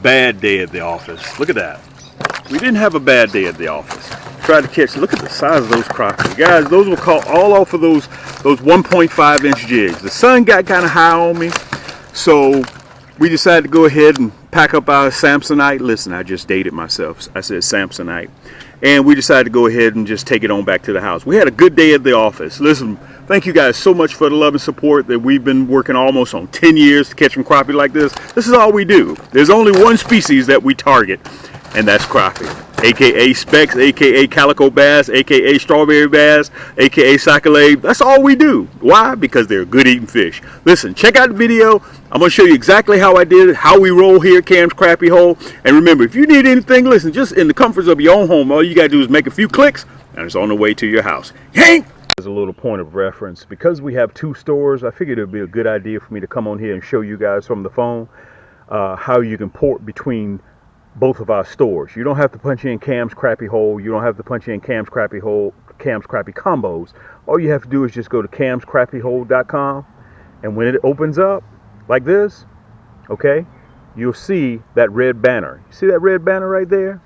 bad day at the office. Look at that. We didn't have a bad day at the office. Tried to catch, look at the size of those crappie. Guys, those were caught all off of those 1.5 inch jigs. The sun got kind of high on me, so we decided to go ahead and pack up our Samsonite. Listen, I just dated myself. I said Samsonite. And we decided to go ahead and just take it on back to the house. We had a good day at the office. Listen, thank you guys so much for the love and support that we've been working almost on 10 years to catch some crappie like this. This is all we do. There's only one species that we target, and that's crappie. AKA Stiks, AKA calico bass, AKA strawberry bass, AKA sac-a-lait. That's all we do. Why? Because they're good eating fish. Listen, check out the video. I'm going to show you exactly how I did it, how we roll here at Cam's Crappie Hole. And remember, if you need anything, listen, just in the comforts of your own home, all you got to do is make a few clicks, and it's on the way to your house. Yank! As a little point of reference, because we have 2 stores, I figured it would be a good idea for me to come on here and show you guys from the phone how you can port between both of our stores. You don't have to punch in Cam's Crappie Hole. You don't have to punch in Cam's Crappie Hole, Cam's Crappie Combos. All you have to do is just go to camscrappiehole.com, and when it opens up like this, okay, you'll see that red banner. You see that red banner right there?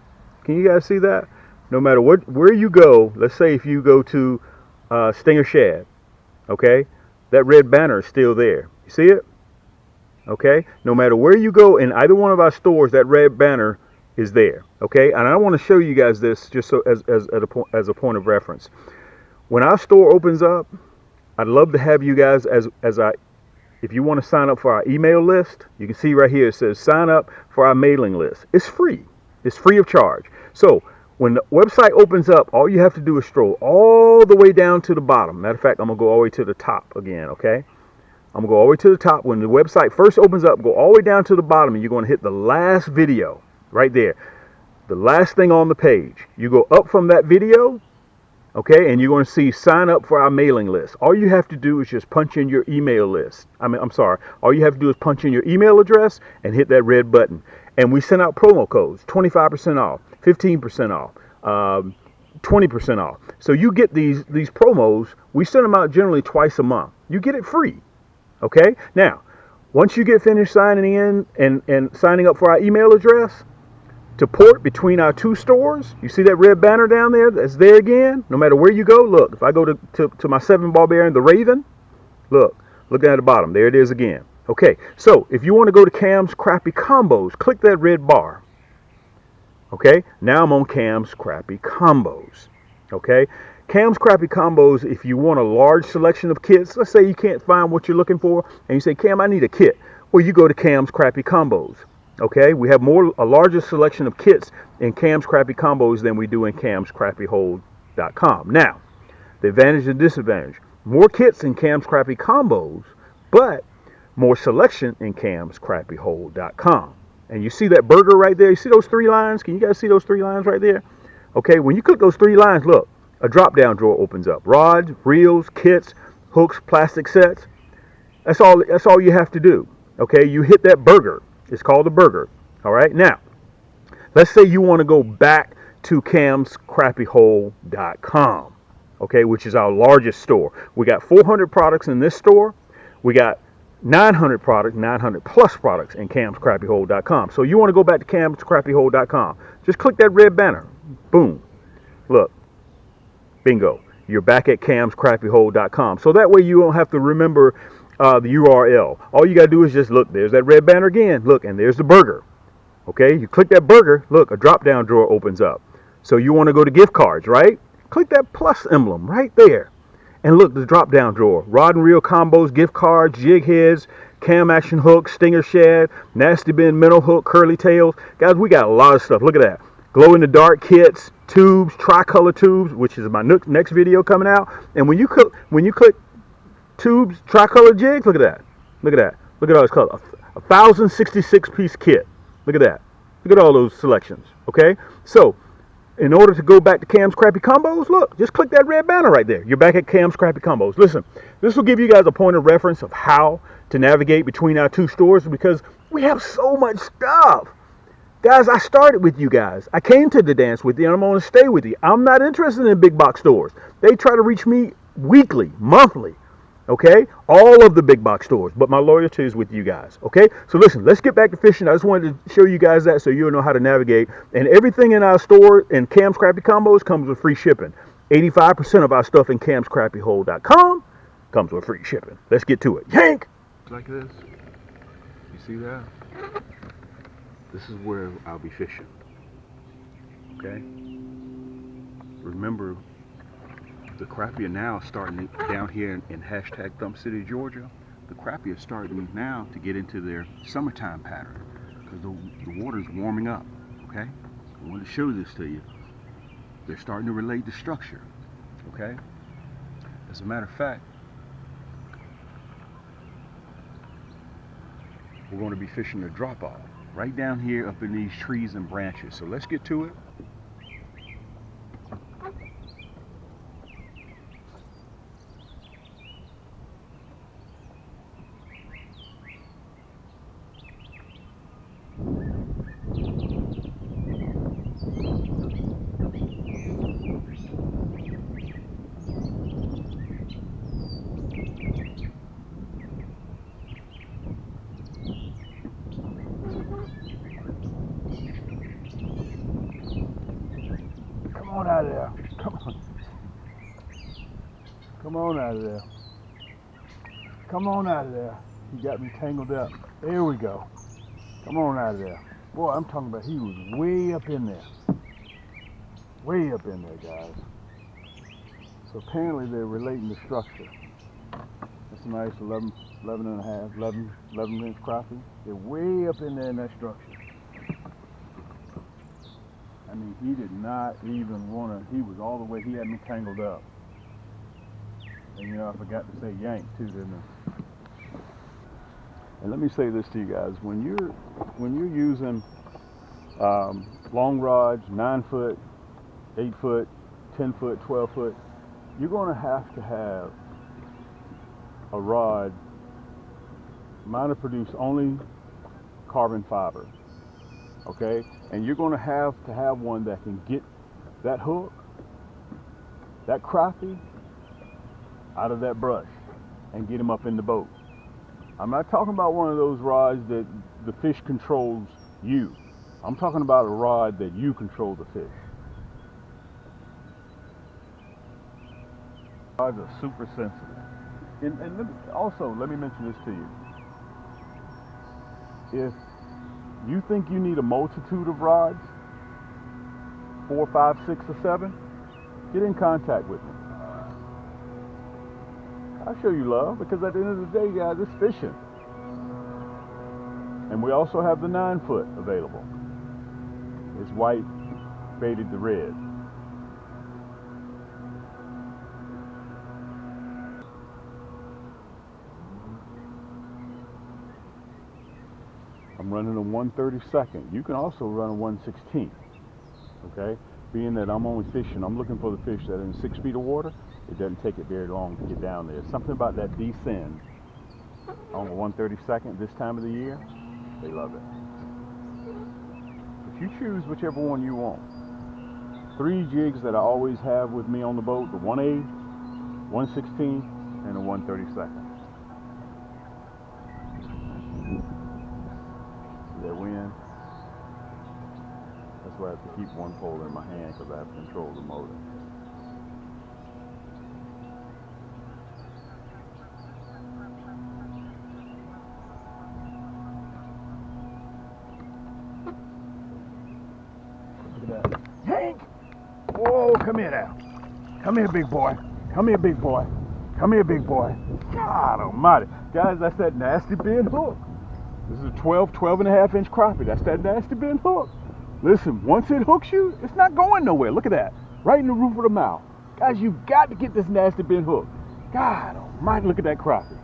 Can you guys see that? No matter where you go, let's say if you go to Stinger Shad, okay, that red banner is still there. You see it? Okay, no matter where you go in either one of our stores, that red banner is there. Okay, and I want to show you guys this just so as a point of reference. When our store opens up, I'd love to have you guys if you want to sign up for our email list. You can see right here it says sign up for our mailing list. It's free. It's free of charge. So when the website opens up, all you have to do is scroll all the way down to the bottom. Matter of fact, I'm gonna go all the way to the top again. Okay. I'm going to go all the way to the top. When the website first opens up, go all the way down to the bottom, and you're going to hit the last video right there. The last thing on the page. You go up from that video, okay, and you're going to see sign up for our mailing list. All you have to do is just punch in your email list. All you have to do is punch in your email address and hit that red button. And we send out promo codes, 25% off, 15% off, 20% off. So you get these promos. We send them out generally twice a month. You get it free. Okay, now, once you get finished signing in and signing up for our email address, to port between our 2 stores, you see that red banner down there that's there again? No matter where you go, look, if I go to my 7 Barbarian, the Raven, look down at the bottom, there it is again. Okay, so if you want to go to Cam's Crappie Combos, click that red bar. Okay, now I'm on Cam's Crappie Combos. Okay, Cam's Crappie Combos, if you want a large selection of kits, let's say you can't find what you're looking for, and you say, Cam, I need a kit. Well, you go to Cam's Crappie Combos. Okay, we have a larger selection of kits in Cam's Crappie Combos than we do in camscrappiehole.com. Now, the advantage and disadvantage. More kits in Cam's Crappie Combos, but more selection in camscrappiehole.com. And you see that burger right there? You see those 3 lines? Can you guys see those 3 lines right there? Okay, when you click those 3 lines, look. A drop-down drawer opens up. Rods, reels, kits, hooks, plastic sets. That's all you have to do. Okay, you hit that burger. It's called a burger. All right, now, let's say you want to go back to camscrappiehole.com, okay, which is our largest store. We got 400 products in this store. We got 900 plus products in camscrappiehole.com. So you want to go back to camscrappiehole.com. Just click that red banner. Boom. Look. Bingo. You're back at camscrappiehole.com. So that way you don't have to remember the URL. All you got to do is just look. There's that red banner again. Look, and there's the burger. Okay, you click that burger. Look, a drop-down drawer opens up. So you want to go to gift cards, right? Click that plus emblem right there. And look, the drop-down drawer. Rod and reel combos, gift cards, jig heads, cam action hooks, stinger shad, nasty bin, minnow hook, curly tails. Guys, we got a lot of stuff. Look at that. Glow-in-the-dark kits, tubes, tricolor tubes, which is my next video coming out. And when you click tubes, tricolor jigs, look at that. Look at that. Look at all this color. 1,066 piece kit. Look at that. Look at all those selections. Okay? So, in order to go back to Cam's Crappie Combos, look, just click that red banner right there. You're back at Cam's Crappie Combos. Listen, this will give you guys a point of reference of how to navigate between our 2 stores because we have so much stuff. Guys, I started with you guys. I came to the dance with you, and I'm going to stay with you. I'm not interested in big box stores. They try to reach me weekly, monthly. Okay, all of the big box stores, but my loyalty is with you guys. Okay, so listen, let's get back to fishing. I just wanted to show you guys that so you'll know how to navigate. And everything in our store in Cam's Crappie Combos comes with free shipping. 85% of our stuff in camscrappyhole.com comes with free shipping. Let's get to it. Yank! Like this. You see that? This is where I'll be fishing. Okay? Remember, the crappie are now starting down here in hashtag Thump City, Georgia. The crappie are starting now to get into their summertime pattern because the water's warming up. Okay? I want to show this to you. They're starting to relate the structure. Okay? As a matter of fact, we're going to be fishing a drop off right down here up in these trees and branches. So let's get to it. Come on out of there. Come on. Come on out of there. Come on out of there. He got me tangled up. There we go. Come on out of there. Boy, I'm talking about he was way up in there. Way up in there, guys. So apparently they're relating the structure. That's a nice 11 inch crappie. They're way up in there in that structure. I mean, he did not even want to, he was all the way, he had me tangled up. And you know, I forgot to say yank too, didn't I? And let me say this to you guys, when you're using long rods, 9 foot, 8 foot, 10 foot, 12 foot, you're going to have a rod. Mine are produced only carbon fiber. Okay, and you're going to have one that can get that hook, that crappie, out of that brush and get him up in the boat. I'm not talking about one of those rods that the fish controls you. I'm talking about a rod that you control the fish. Rods are super sensitive. And let me mention this to you. If you think you need a multitude of rods, 4, 5, 6, or 7, get in contact with me. I'll show you love, because at the end of the day, guys, it's fishing. And we also have the 9 foot available. It's white faded to red. I'm running a 1/32. You can also run a 1/16. Okay? Being that I'm only fishing, I'm looking for the fish that are in 6 feet of water. It doesn't take it very long to get down there. Something about that descend on the 1/32 this time of the year, they love it. But you choose whichever one you want. 3 jigs that I always have with me on the boat: the 1/8, 1/16, and a 1/32. That wind. That's why I have to keep one pole in my hand, because I have to control the motor. Look at that. Yank! Oh, come here now. Come here, big boy. Come here, big boy. Come here, big boy. God almighty. Guys, that's that nasty bend hook. This is a 12.5 inch crappie. That's that nasty bend hook. Listen, once it hooks you, it's not going nowhere. Look at that. Right in the roof of the mouth. Guys, you've got to get this nasty bend hook. God almighty, look at that crappie.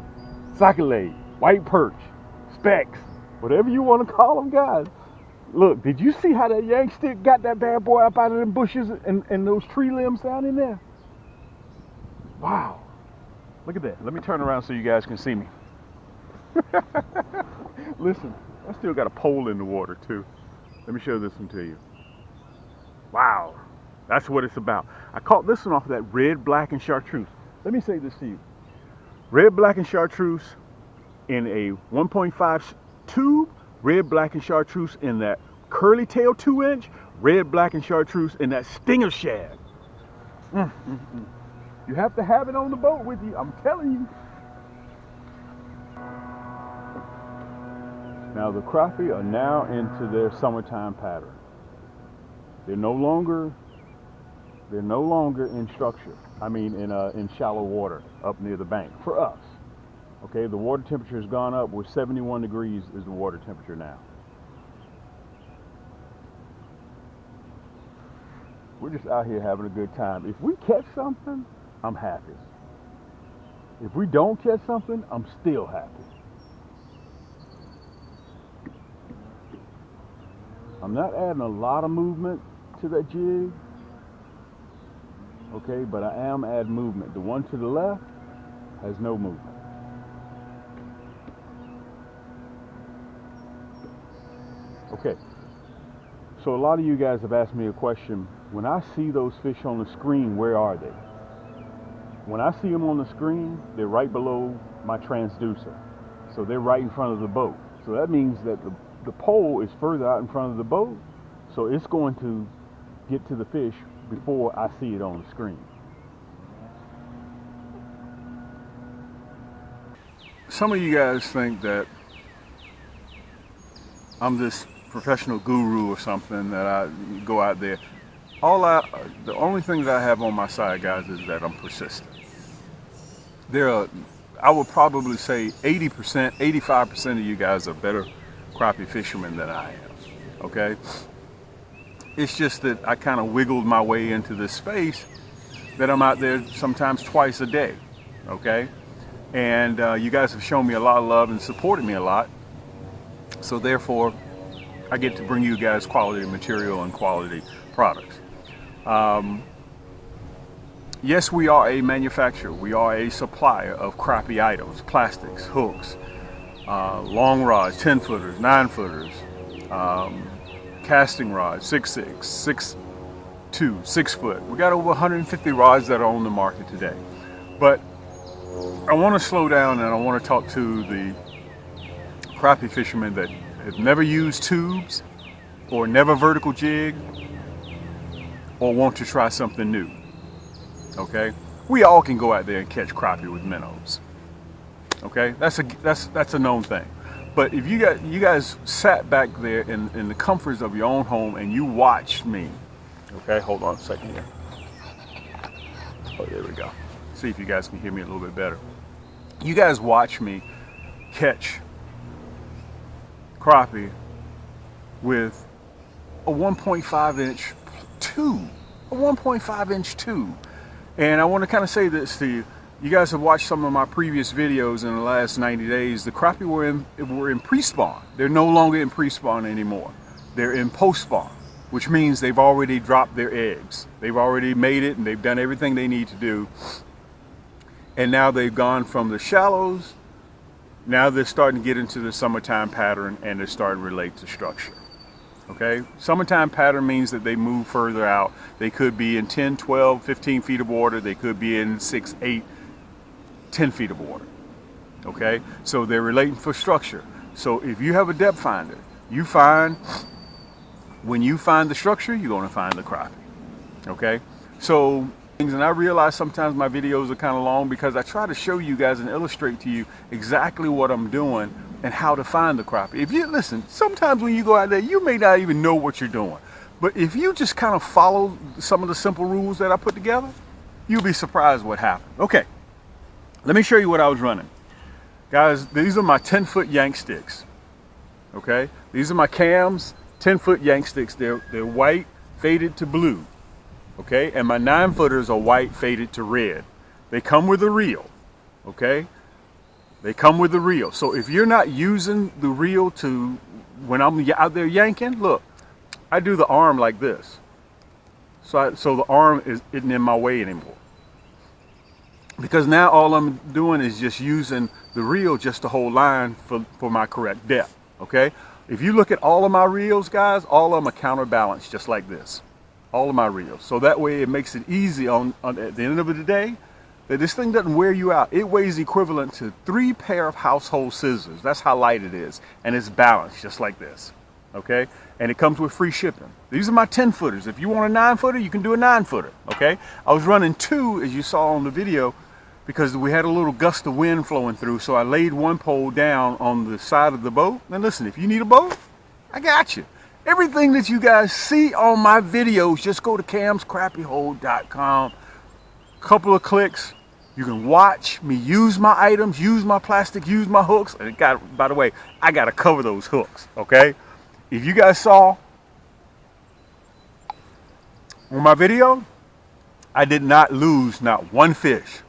Socket leg, white perch, specks, whatever you want to call them, guys. Look, did you see how that yank stick got that bad boy up out of them bushes and those tree limbs down in there? Wow. Look at that. Let me turn around so you guys can see me. Listen, I still got a pole in the water too. Let me show this one to you. Wow, that's what it's about. I caught this one off of that red, black, and chartreuse. Let me say this to you. Red, black, and chartreuse in a 1.5 tube, red, black, and chartreuse in that curly tail 2-inch, red, black, and chartreuse in that stinger shad. You have to have it on the boat with you, I'm telling you. Now the crappie are now into their summertime pattern. They're no longer in structure. I mean in shallow water up near the bank for us. Okay, the water temperature has gone up. We're 71 degrees is the water temperature now. We're just out here having a good time. If we catch something, I'm happy. If we don't catch something, I'm still happy. I'm not adding a lot of movement to that jig, okay, but I am adding movement. The one to the left has no movement. Okay, so a lot of you guys have asked me a question. When I see those fish on the screen, where are they? When I see them on the screen, they're right below my transducer. So they're right in front of the boat. So that means that the pole is further out in front of the boat, so it's going to get to the fish before I see it on the screen. Some of you guys think that I'm this professional guru or something, that I go out there. The only thing that I have on my side, guys, is that I'm persistent. I would probably say 80%, 85% of you guys are better crappie fishermen than I am, okay? It's just that I kind of wiggled my way into this space that I'm out there sometimes twice a day, okay? And you guys have shown me a lot of love and supported me a lot. So therefore, I get to bring you guys quality material and quality products. Yes, we are a manufacturer. We are a supplier of crappie items, plastics, hooks, long rods, 10-footers, 9-footers, casting rods, 6'6", 6'2", 6-foot. We got over 150 rods that are on the market today. But I want to slow down and I want to talk to the crappie fishermen that have never used tubes or never vertical jig or want to try something new. Okay, we all can go out there and catch crappie with minnows. Okay, that's a known thing. But if you guys sat back there in the comforts of your own home and you watched me, okay, hold on a second here. Oh, there we go. See if you guys can hear me a little bit better. You guys watch me catch crappie with a 1.5-inch tube, a 1.5-inch tube. And I want to kind of say this to you. You guys have watched some of my previous videos in the last 90 days. The crappie were in pre-spawn. They're no longer in pre-spawn anymore. They're in post-spawn, which means they've already dropped their eggs. They've already made it and they've done everything they need to do. And now they've gone from the shallows. Now they're starting to get into the summertime pattern and they're starting to relate to structure. Okay, summertime pattern means that they move further out. They could be in 10, 12, 15 feet of water. They could be in 6, 8, 10 feet of water. Okay, so they're relating for structure. So if you have a depth finder, when you find the structure, you're going to find the crappie. Okay, so, and I realize sometimes my videos are kind of long because I try to show you guys and illustrate to you exactly what I'm doing and how to find the crappie. If you listen, sometimes when you go out there, you may not even know what you're doing. But if you just kind of follow some of the simple rules that I put together, you'll be surprised what happened. Okay, let me show you what I was running. Guys, these are my 10-foot Yaannk sticks. Okay, these are my cams, 10-foot Yaannk sticks. They're white, faded to blue. Okay, and my 9-footers are white, faded to red. They come with a reel. Okay, they come with the reel. So if you're not using the reel when I'm out there yanking, look, I do the arm like this. So the arm isn't in my way anymore. Because now all I'm doing is just using the reel just to hold line for my correct depth. Okay, if you look at all of my reels, guys, all of them are counterbalanced just like this. All of my reels. So that way it makes it easy at the end of the day that this thing doesn't wear you out. It weighs equivalent to 3 pair of household scissors. That's how light it is. And it's balanced just like this. Okay? And it comes with free shipping. These are my 10-footers. If you want a 9-footer, you can do a 9-footer. Okay? I was running 2, as you saw on the video, because we had a little gust of wind flowing through. So I laid one pole down on the side of the boat. And listen, if you need a boat, I got you. Everything that you guys see on my videos, just go to camscrappiehold.com. Couple of clicks. You can watch me use my items, use my plastic, use my hooks. And by the way, I got to cover those hooks. Okay? If you guys saw on my video, I did not lose not one fish.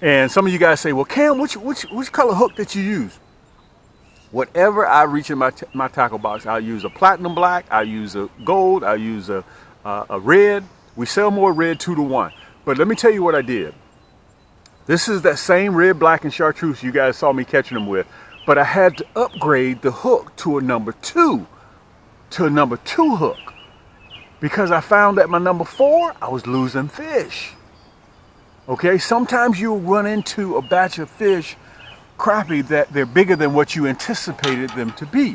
And some of you guys say, well, Cam, which color hook did you use? Whatever I reach in my tackle box, I'll use a platinum black, I'll use a gold, I'll use a red. We sell more red 2-to-1. But let me tell you what I did. This is that same red, black, and chartreuse you guys saw me catching them with. But I had to upgrade the hook to a number 2, to a number 2 hook. Because I found that my number 4, I was losing fish. Okay, sometimes you'll run into a batch of fish, crappie, that they're bigger than what you anticipated them to be.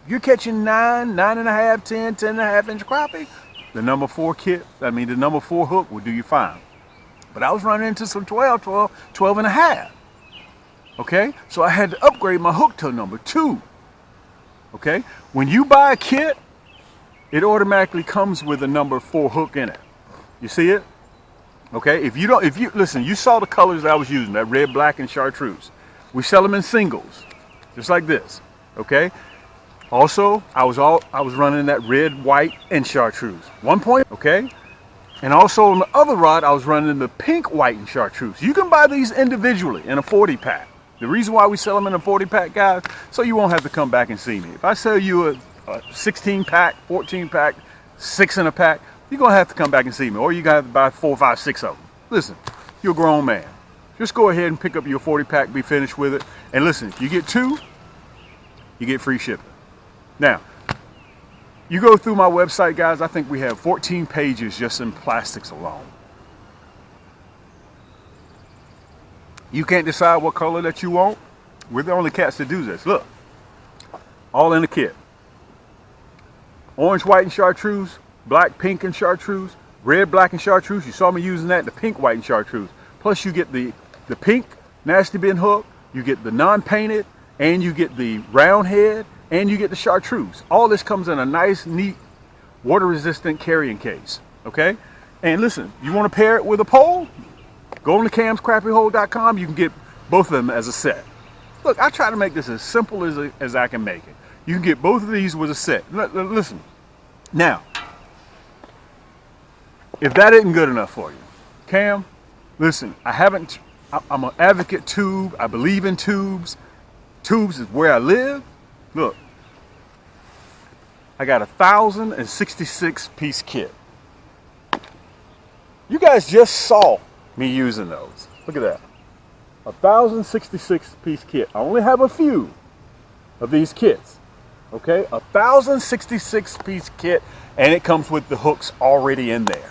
If you're catching 9, 9.5, 10, 10.5 inch crappie, the number 4 the number 4 hook will do you fine. But I was running into some 12 and a half. Okay, so I had to upgrade my hook to a number 2. Okay, when you buy a kit, it automatically comes with a number 4 hook in it. You see it? Okay, if you listen, you saw the colors I was using, that red, black, and chartreuse. We sell them in singles, just like this. Okay. Also, I was running that red, white, and chartreuse. 1 point. Okay. And also on the other rod, I was running the pink, white, and chartreuse. You can buy these individually in a 40-pack. The reason why we sell them in a 40-pack, guys, so you won't have to come back and see me. If I sell you a 16-pack, 14-pack, 6-in-a-pack, you're going to have to come back and see me. Or you're going to have to buy 4, 5, 6 of them. Listen, you're a grown man. Just go ahead and pick up your 40-pack, be finished with it. And listen, if you get 2, you get free shipping. Now, you go through my website, guys, I think we have 14 pages just in plastics alone. You can't decide what color that you want. We're the only cats that do this. Look, all in the kit. Orange, white, and chartreuse. Black, pink, and chartreuse. Red, black, and chartreuse. You saw me using that, the pink, white, and chartreuse. Plus you get the pink nasty bin hook, you get the non-painted, and you get the round head, and you get the chartreuse. All this comes in a nice, neat, water-resistant carrying case. Okay? And listen, you want to pair it with a pole? Go on to camscrappiehold.com. You can get both of them as a set. Look, I try to make this as simple as I can make it. You can get both of these with a set. Listen, now, if that isn't good enough for you, Cam, listen, I'm an advocate tube. I believe in tubes. Tubes is where I live. Look, I got a 1,066-piece kit. You guys just saw me using those. Look at that. A 1,066-piece kit. I only have a few of these kits. Okay, a 1,066-piece kit, and it comes with the hooks already in there.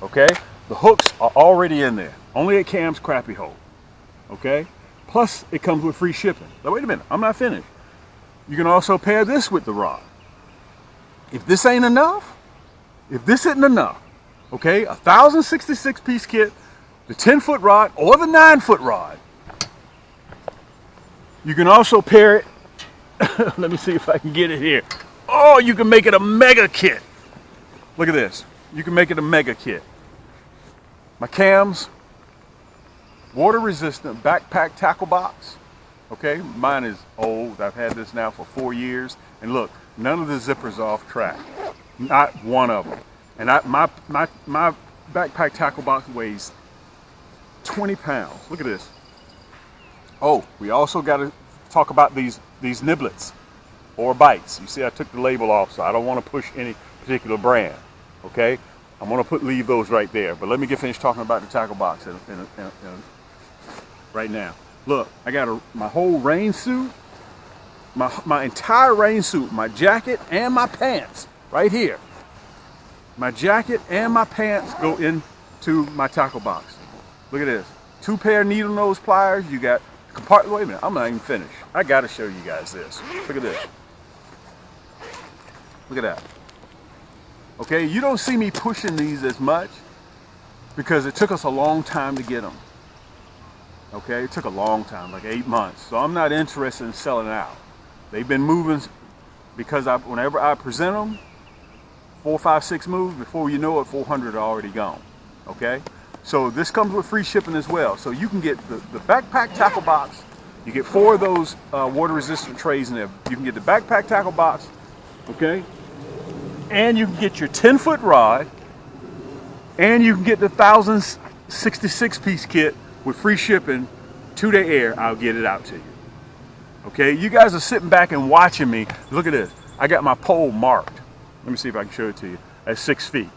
Okay, the hooks are already in there. Only at Cam's Crappie Hold. Okay, plus it comes with free shipping. Now wait a minute, I'm not finished. You can also pair this with the rod. If this ain't enough, if this isn't enough, okay, a 1,066-piece kit, the 10-foot rod or the 9-foot rod. You can also pair it. Let me see if I can get it here. Oh, you can make it a mega kit. Look at this. You can make it a mega kit. My Cam's water resistant backpack tackle box. Okay, mine is old. I've had this now for 4 years. And look, none of the zippers are off track. Not one of them. And my backpack tackle box weighs 20 pounds. Look at this. Oh, we also got to talk about these niblets or bites. You see, I took the label off, so I don't want to push any particular brand. Okay, I'm going to leave those right there. But let me get finished talking about the tackle box right now. Look, I got my whole rain suit, my entire rain suit, my jacket and my pants right here. My jacket and my pants go into to my tackle box. Look at this. 2 pair of needle nose pliers. You got compartment. Wait a minute, I'm not even finished. I gotta show you guys this. Look at this. Look at that. Okay, you don't see me pushing these as much because it took us a long time to get them. Okay, it took a long time, like 8 months. So I'm not interested in selling out. They've been moving because whenever I present them, 4, 5, 6 moves, before you know it, 400 are already gone. Okay, so this comes with free shipping as well. So you can get the backpack tackle box. You get 4 of those water resistant trays in there. You can get the backpack tackle box, okay? And you can get your 10-foot rod, and you can get the 1,066 piece kit with free shipping to the air. I'll get it out to you. Okay, you guys are sitting back and watching me. Look at this. I got my pole marked. Let me see if I can show it to you. At 6 feet.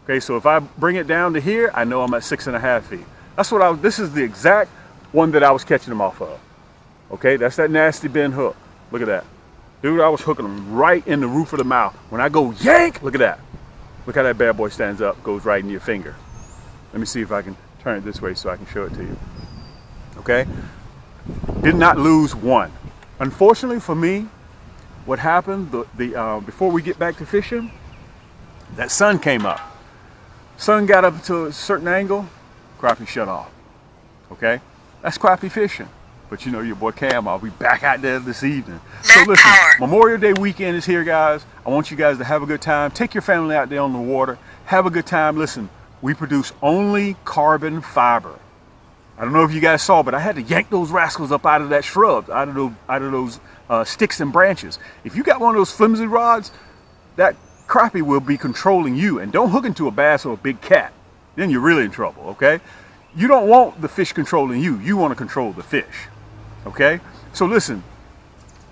Okay, so if I bring it down to here, I know I'm at 6.5 feet. That's what this is the exact one that I was catching them off of. Okay, that's that nasty bend hook. Look at that. Dude, I was hooking them right in the roof of the mouth. When I go yank, look at that. Look how that bad boy stands up, goes right in your finger. Let me see if I can turn it this way so I can show it to you. Okay? Did not lose one. Unfortunately for me, what happened, before we get back to fishing, that sun came up. Sun got up to a certain angle, crappie shut off. Okay? That's crappie fishing. But you know your boy Cam, I'll be back out there this evening. So listen, Memorial Day weekend is here, guys. I want you guys to have a good time. Take your family out there on the water. Have a good time. Listen, we produce only carbon fiber. I don't know if you guys saw, but I had to yank those rascals up out of that shrub, out of those sticks and branches. If you got one of those flimsy rods, that crappie will be controlling you. And don't hook into a bass or a big cat. Then you're really in trouble, okay? You don't want the fish controlling you. You want to control the fish. Okay, so listen,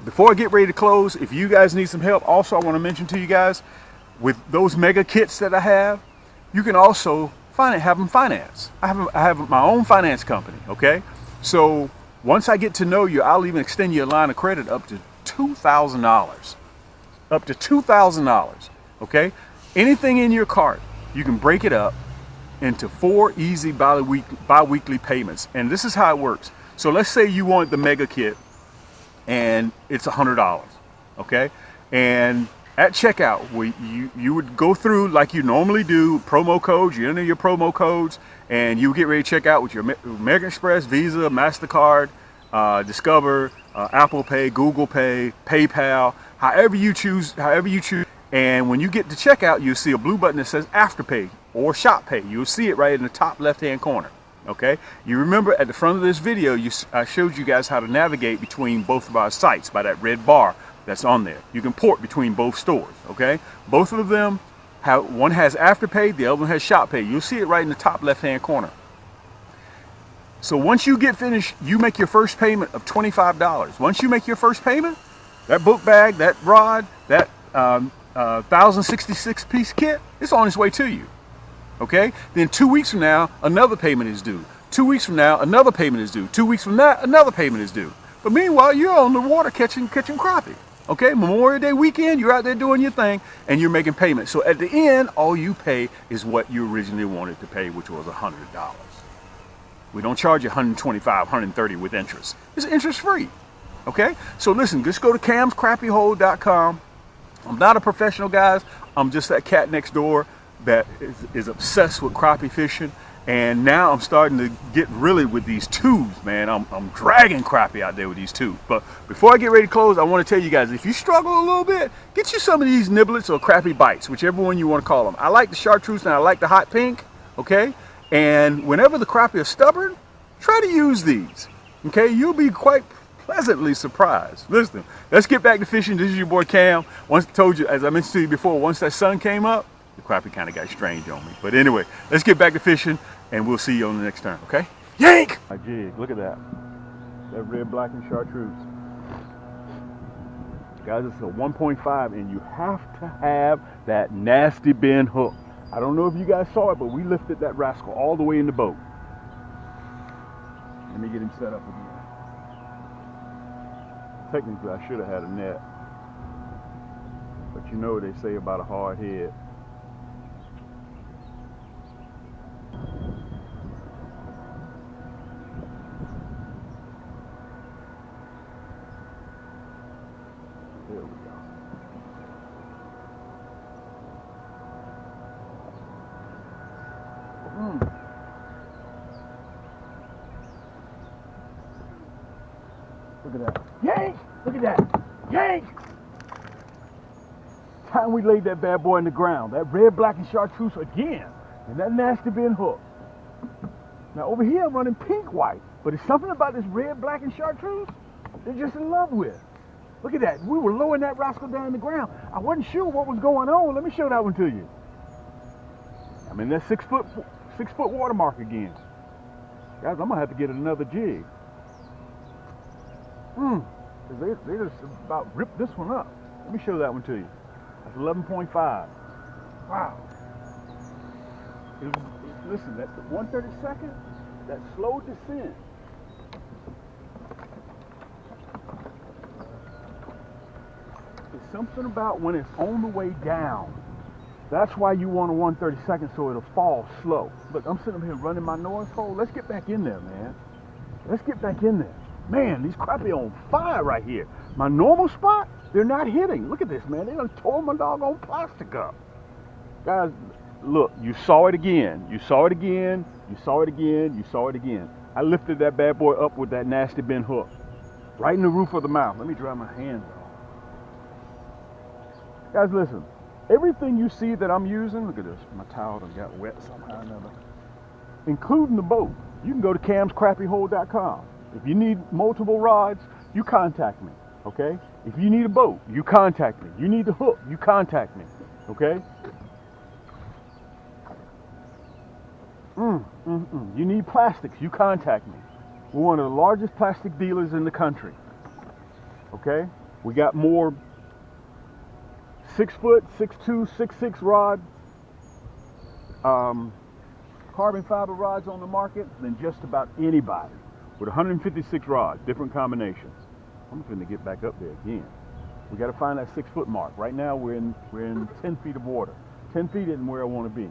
before I get ready to close, if you guys need some help, also I want to mention to you guys, with those mega kits that I have, you can also have them financed. I have my own finance company, okay? So once I get to know you, I'll even extend you a line of credit up to $2,000. Up to $2,000, okay? Anything in your cart, you can break it up into 4 easy bi-weekly payments. And this is how it works. So let's say you want the mega kit and it's $100, okay? And at checkout, you would go through like you normally do, promo codes, you enter your promo codes, and you get ready to check out with your American Express, Visa, MasterCard, Discover, Apple Pay, Google Pay, PayPal, however you choose. And when you get to checkout, you'll see a blue button that says Afterpay or Shop Pay. You'll see it right in the top left-hand corner. Okay, you remember at the front of this video, I showed you guys how to navigate between both of our sites by that red bar that's on there. You can port between both stores, okay? Both of them, one has Afterpay, the other one has Shop Pay. You'll see it right in the top left-hand corner. So once you get finished, you make your first payment of $25. Once you make your first payment, that book bag, that rod, that 1,066 piece kit, it's on its way to you. Okay, then 2 weeks from now, another payment is due. 2 weeks from now, another payment is due. 2 weeks from that, another payment is due. But meanwhile, you're on the water catching crappie. Okay, Memorial Day weekend, you're out there doing your thing, and you're making payments. So at the end, all you pay is what you originally wanted to pay, which was $100. We don't charge you $125, $130 with interest. It's interest free. Okay, so listen, just go to camscrappiehole.com. I'm not a professional, guys. I'm just that cat next door that is obsessed with crappie fishing, and now I'm starting to get really with these tubes, man. I'm dragging crappie out there with these tubes. But before I get ready to close, I want to tell you guys, if you struggle a little bit, get you some of these niblets or crappie bites, whichever one you want to call them. I like the chartreuse and I like the hot pink, okay? And whenever the crappie are stubborn, try to use these, okay? You'll be quite pleasantly surprised. Listen, let's get back to fishing. This is your boy Cam. Once I told you, as I mentioned to you before, once that sun came up, the crappie kind of got strange on me. But anyway, let's get back to fishing, and we'll see you on the next turn, okay? Yank! My jig, look at that. That red, black, and chartreuse. Guys, it's a 1.5, and you have to have that nasty bend hook. I don't know if you guys saw it, but we lifted that rascal all the way in the boat. Let me get him set up again. Technically, I should have had a net. But you know what they say about a hard head. Look at that. Yank! Look at that. Yank! Time we laid that bad boy in the ground. That red, black, and chartreuse again. And that nasty bin hook. Now over here I'm running pink, white. But it's something about this red, black, and chartreuse they're just in love with. Look at that. We were lowering that rascal down in the ground. I wasn't sure what was going on. Let me show that one to you. I'm in that 6 foot watermark again. Guys, I'm gonna have to get another jig. They just about ripped this one up. Let me show that one to you. That's 11.5. Wow. Listen, that 1/32nd, that slow descent. It's something about when it's on the way down. That's why you want a 1/32nd, so it'll fall slow. Look, I'm sitting up here running my noise hole. Let's get back in there, man. Let's get back in there. Man, these crappie on fire right here. My normal spot, they're not hitting. Look at this, man. They done tore my doggone plastic up. Guys, look, you saw it again. You saw it again. You saw it again. You saw it again. I lifted that bad boy up with that nasty bent hook. Right in the roof of the mouth. Let me dry my hands off. Guys, listen. Everything you see that I'm using, look at this. My towel done got wet somehow or another. Including the boat. You can go to camscrappyhole.com. If you need multiple rods, you contact me, okay? If you need a boat, you contact me. You need the hook, you contact me, okay? You need plastics, you contact me. We're one of the largest plastic dealers in the country, okay? We got more 6 foot, 6'2", 6'6" rod, carbon fiber rods on the market than just about anybody. With 156 rods, different combinations. I'm going to get back up there again. We got to find that 6 foot mark. Right now we're in 10 feet of water. 10 feet isn't where I want to be.